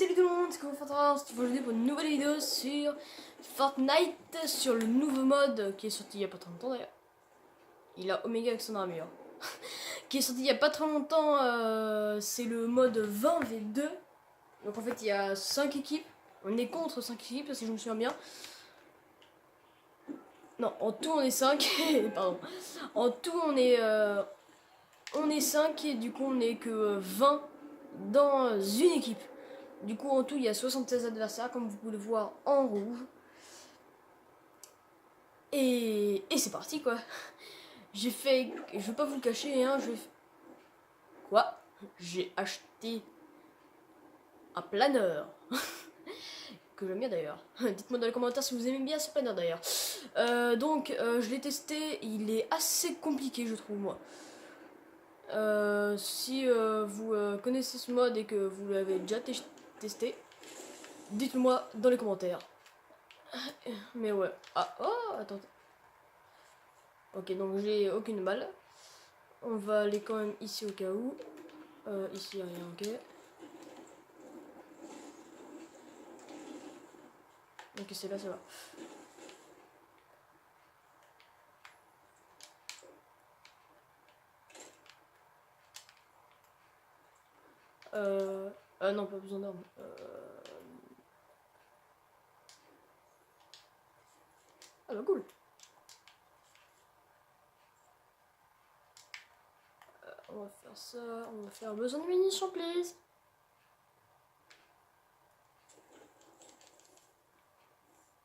Salut tout le monde, c'est comment Fortran, c'est aujourd'hui pour une nouvelle vidéo sur Fortnite, sur le nouveau mode qui est sorti il y a pas très longtemps d'ailleurs. Il a Omega avec son armure. Qui est sorti il y a pas très longtemps, c'est le mode 20v2. Donc en fait il y a 5 équipes, on est contre 5 équipes si je me souviens bien. Non, en tout on est 5, pardon. En tout on est 5 et du coup on est que 20 dans une équipe. Du coup, en tout, il y a 76 adversaires, comme vous pouvez le voir en rouge. Et c'est parti, quoi. J'ai fait... Je vais pas vous le cacher, hein, Quoi? J'ai acheté un planeur. Que j'aime bien, d'ailleurs. Dites-moi dans les commentaires si vous aimez bien ce planeur, d'ailleurs. Je l'ai testé. Il est assez compliqué, je trouve, moi. Si vous connaissez ce mode et que vous l'avez déjà testé, dites-le moi dans les commentaires. Mais ouais. Ah, oh, attends. Ok, donc j'ai aucune balle. On va aller quand même ici au cas où. Ici, rien, ok. Ok, c'est là, ça va. Non, pas besoin d'armes. Ah bah cool. On va faire ça. On va faire besoin de munitions, please.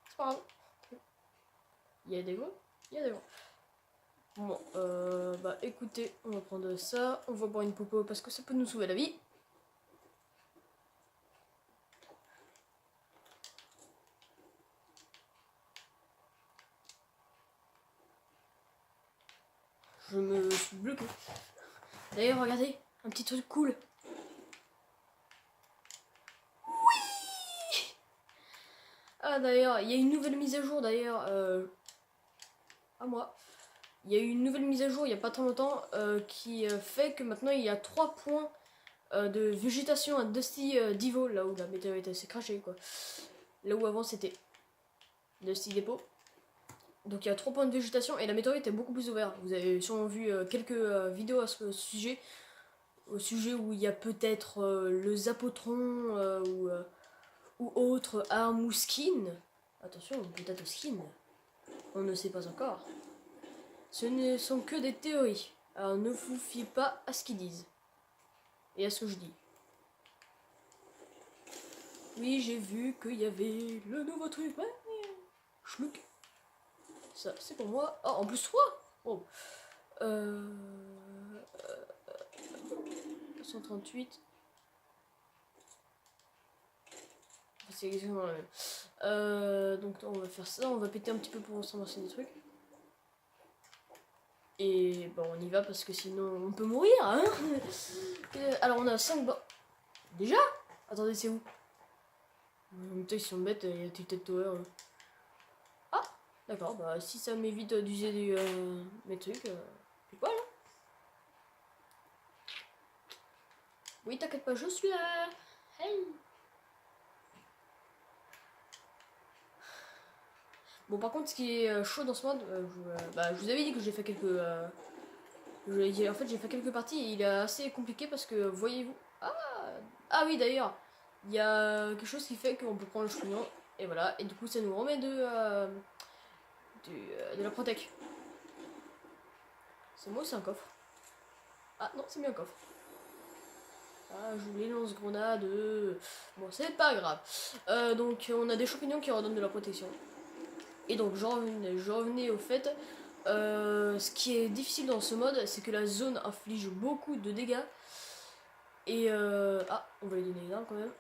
C'est pas grave. Il y a des gros. Il y a des gros. Bon, bah écoutez, on va prendre ça. On va boire une popo parce que ça peut nous sauver la vie. Je me suis bloqué. D'ailleurs, regardez, un petit truc cool. Ah d'ailleurs, il y a une nouvelle mise à jour d'ailleurs. À moi. Il y a eu une nouvelle mise à jour il n'y a pas très longtemps qui fait que maintenant il y a 3 points de végétation à Dusty Divo, là où la météorite s'est crachée quoi. Là où avant c'était Dusty Depot. Donc il y a 3 points de végétation et la météorite est beaucoup plus ouverte. Vous avez sûrement vu quelques vidéos à ce sujet. Au sujet où il y a peut-être le Zapotron ou autre arme ou skin. Attention, peut-être skin. On ne sait pas encore. Ce ne sont que des théories. Alors ne vous fiez pas à ce qu'ils disent. Et à ce que je dis. Oui, j'ai vu qu'il y avait le nouveau truc. Ouais. Schlouk. Ça, c'est pour moi. Oh, en plus 3. Oh. 138. C'est exactement la même. Donc on va faire ça. On va péter un petit peu pour s'amasser des trucs. Et bon, on y va parce que sinon on peut mourir. Hein. Alors on a 5 bords. Déjà? Attendez, c'est où? En même temps, ils sont bêtes, il y a Tilted Tower. Ah! D'accord, bah si ça m'évite d'user mes trucs, puis voilà. Oui, t'inquiète pas, je suis là. Hey! Bon, par contre, ce qui est chaud dans ce mode, je vous avais dit que j'ai fait quelques. En fait, j'ai fait quelques parties et il est assez compliqué parce que, voyez-vous. Ah oui, d'ailleurs, il y a quelque chose qui fait qu'on peut prendre le champignon. Et voilà, et du coup, ça nous remet de la protec. C'est moi ou c'est un coffre? Ah non, c'est bien un coffre. Ah, je voulais lance-grenade. Bon, c'est pas grave. Donc, on a des champignons qui redonnent de la protection. Et donc, je revenais au fait. Ce qui est difficile dans ce mode, c'est que la zone inflige beaucoup de dégâts. Et ah, on va lui donner une arme quand même.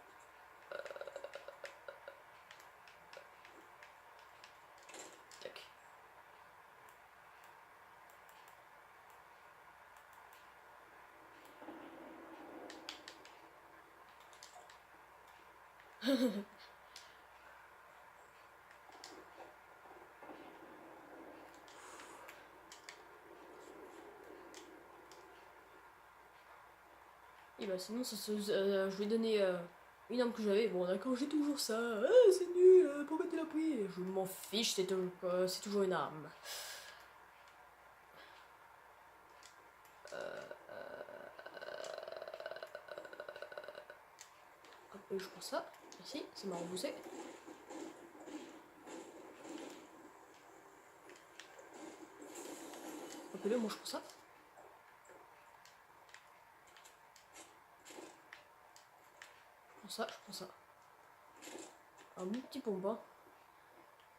Tac. Et bah sinon, je vais donner une arme que j'avais. Bon, d'accord, j'ai toujours ça. C'est nul, pourquoi tu l'as pris? Je m'en fiche, c'est toujours une arme. Hop, je prends ça. Merci, ça m'a remboursé. Hop, là, moi je prends ça. Je prends ça. Un bon petit pompe, hein.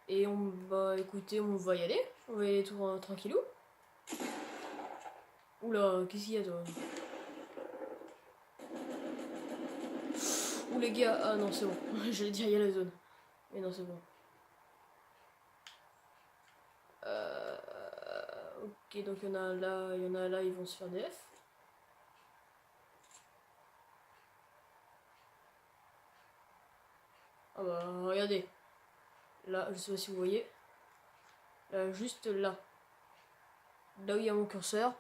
Et on va, écoutez, on va y aller. On va y aller tout tranquillou. Oula, qu'est-ce qu'il y a, toi? Ouh, les gars, ah non, c'est bon. J'allais dire, il y a la zone. Mais non, c'est bon. Ok, donc il y en a là, il y en a là, ils vont se faire des F. Ah bah, regardez. Là, je sais pas si vous voyez. Là, juste là. Là où il y a mon curseur.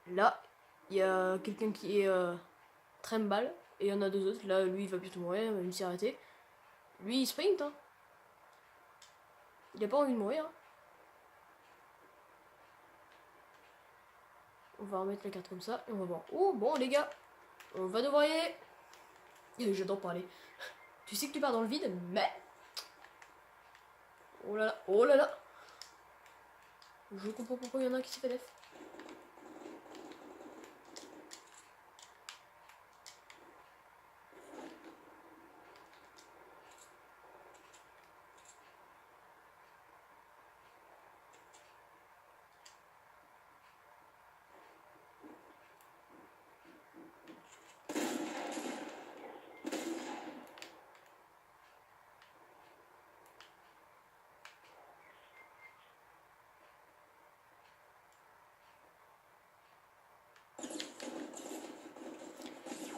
Là, il y a quelqu'un qui est trimballe. Et il y en a deux autres. Là, lui, il va bientôt mourir, même s'y arrêter. Lui, il sprint, hein. Il a pas envie de mourir. Hein. On va remettre la carte comme ça et on va voir. Oh, bon, les gars, on va devoir y aller. J'adore parler. Tu sais que tu pars dans le vide, mais... Oh là là, oh là là. Je comprends pourquoi il y en a un qui s'est fait def.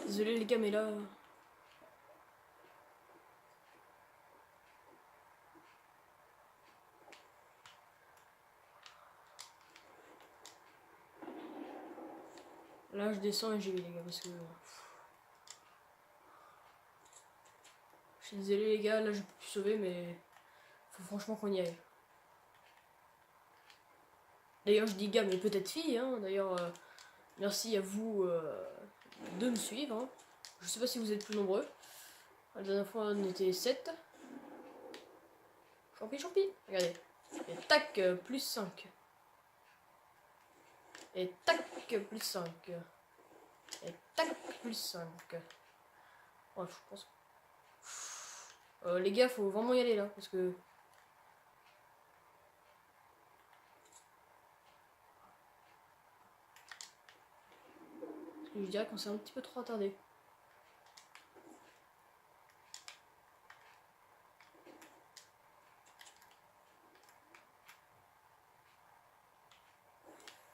Désolé les gars, mais là... Là, je descends et j'y vais les gars, parce que... Je suis désolé les gars, là je peux plus sauver, mais... Faut franchement qu'on y aille. D'ailleurs, je dis gars, mais peut-être fille, hein. D'ailleurs, merci à vous de me suivre. Hein. Je sais pas si vous êtes plus nombreux. La dernière fois, on était 7. Champi. Regardez. Et tac, plus 5. Et tac, plus 5. Et tac, plus 5. Ouais, je pense. Les gars, faut vraiment y aller là, parce que... Je dirais qu'on s'est un petit peu trop attardé.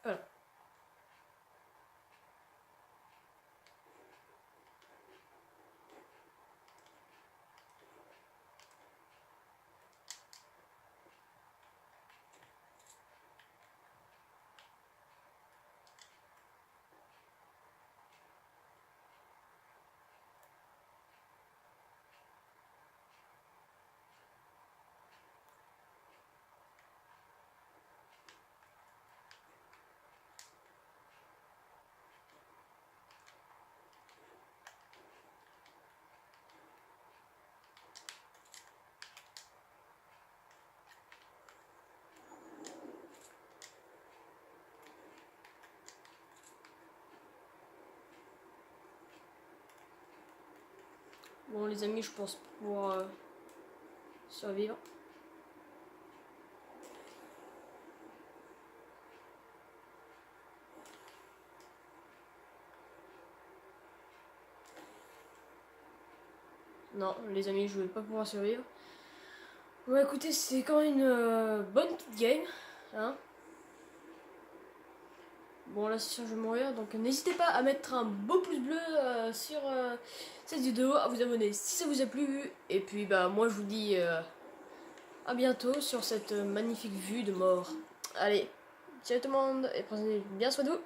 Voilà. Bon les amis, je pense pouvoir survivre. Non, les amis, je vais pas pouvoir survivre. Bon écoutez, c'est quand même une bonne petite game. Hein. Bon là c'est sûr je vais mourir, donc n'hésitez pas à mettre un beau pouce bleu sur cette vidéo, à vous abonner si ça vous a plu. Et puis bah moi je vous dis à bientôt sur cette magnifique vue de mort. Allez, ciao tout le monde et prenez bien soin de vous.